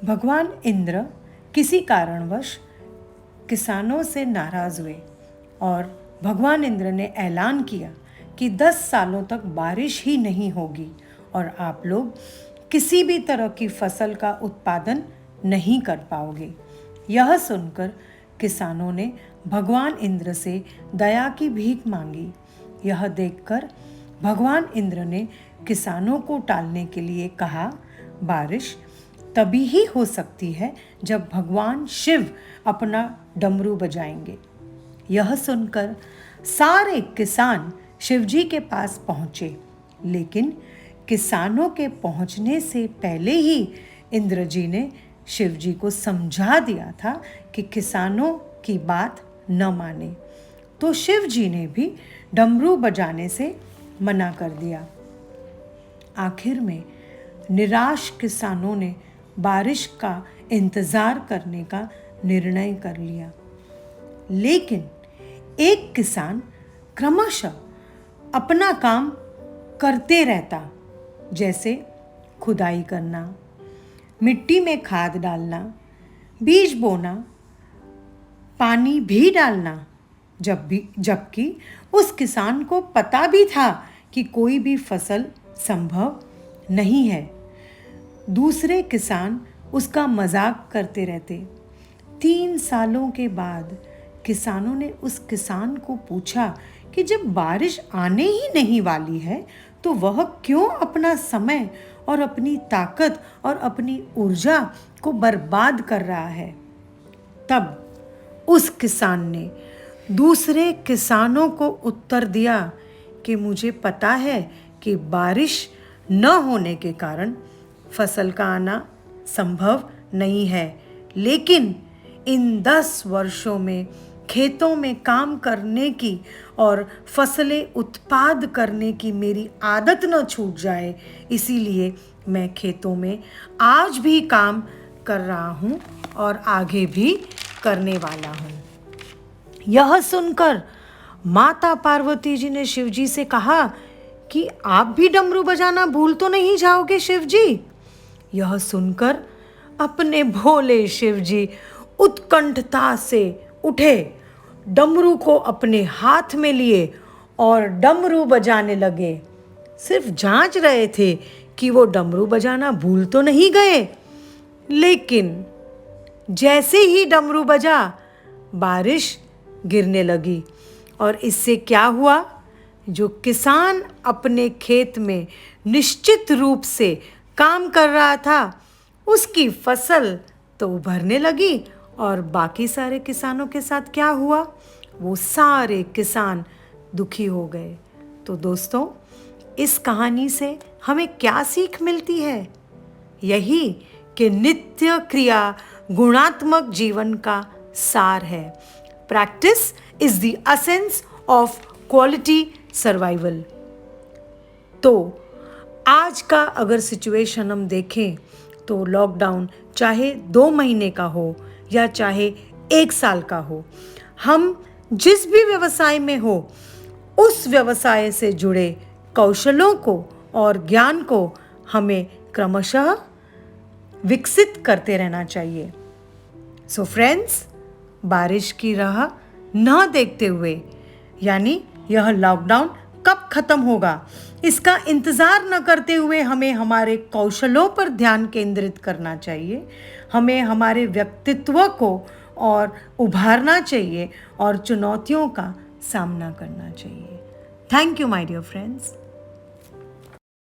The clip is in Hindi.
भगवान इंद्र किसी कारणवश किसानों से नाराज हुए और भगवान इंद्र ने ऐलान किया कि 10 सालों तक बारिश ही नहीं होगी और आप लोग किसी भी तरह की फसल का उत्पादन नहीं कर पाओगे। यह सुनकर किसानों ने भगवान इंद्र से दया की भीख मांगी। यह देखकर भगवान इंद्र ने किसानों को टालने के लिए कहा, बारिश तभी ही हो सकती है जब भगवान शिव अपना डमरू बजाएंगे। यह सुनकर सारे किसान शिवजी के पास पहुँचे, लेकिन किसानों के पहुँचने से पहले ही इंद्र जी ने शिवजी को समझा दिया था कि किसानों की बात न माने, तो शिवजी ने भी डमरू बजाने से मना कर दिया। आखिर में निराश किसानों ने बारिश का इंतज़ार करने का निर्णय कर लिया, लेकिन एक किसान क्रमशः अपना काम करते रहता, जैसे खुदाई करना, मिट्टी में खाद डालना, बीज बोना, पानी भी डालना, जबकि उस किसान को पता भी था कि कोई भी फसल संभव नहीं है। दूसरे किसान उसका मजाक करते रहते। 3 सालों के बाद किसानों ने उस किसान को पूछा कि जब बारिश आने ही नहीं वाली है तो वह क्यों अपना समय और अपनी ताकत और अपनी ऊर्जा को बर्बाद कर रहा है। तब उस किसान ने दूसरे किसानों को उत्तर दिया कि मुझे पता है कि बारिश न होने के कारण फसल का आना संभव नहीं है, लेकिन इन 10 वर्षों में खेतों में काम करने की और फसलें उत्पाद करने की मेरी आदत न छूट जाए, इसीलिए मैं खेतों में आज भी काम कर रहा हूँ और आगे भी करने वाला हूँ। यह सुनकर माता पार्वती जी ने शिवजी से कहा कि आप भी डमरू बजाना भूल तो नहीं जाओगे शिवजी। यह सुनकर अपने भोले शिवजी उत्कंठता से उठे, डमरू को अपने हाथ में लिए और डमरू बजाने लगे। सिर्फ जांच रहे थे कि वो डमरू बजाना भूल तो नहीं गए, लेकिन जैसे ही डमरू बजा बारिश गिरने लगी और इससे क्या हुआ, जो किसान अपने खेत में निश्चित रूप से काम कर रहा था उसकी फसल तो उभरने लगी और बाकी सारे किसानों के साथ क्या हुआ, वो सारे किसान दुखी हो गए। तो दोस्तों, इस कहानी से हमें क्या सीख मिलती है? यही कि नित्य क्रिया गुणात्मक जीवन का सार है। Practice is the essence of quality survival. तो आज का अगर सिचुएशन हम देखें तो लॉकडाउन चाहे 2 महीने का हो या चाहे 1 साल का हो, हम जिस भी व्यवसाय में हो उस व्यवसाय से जुड़े कौशलों को और ज्ञान को हमें क्रमशः विकसित करते रहना चाहिए। सो फ्रेंड्स, बारिश की राह न देखते हुए, यानी यह लॉकडाउन कब खत्म होगा इसका इंतज़ार न करते हुए हमें हमारे कौशलों पर ध्यान केंद्रित करना चाहिए। हमें हमारे व्यक्तित्व को और उभारना चाहिए और चुनौतियों का सामना करना चाहिए। Thank you my dear friends.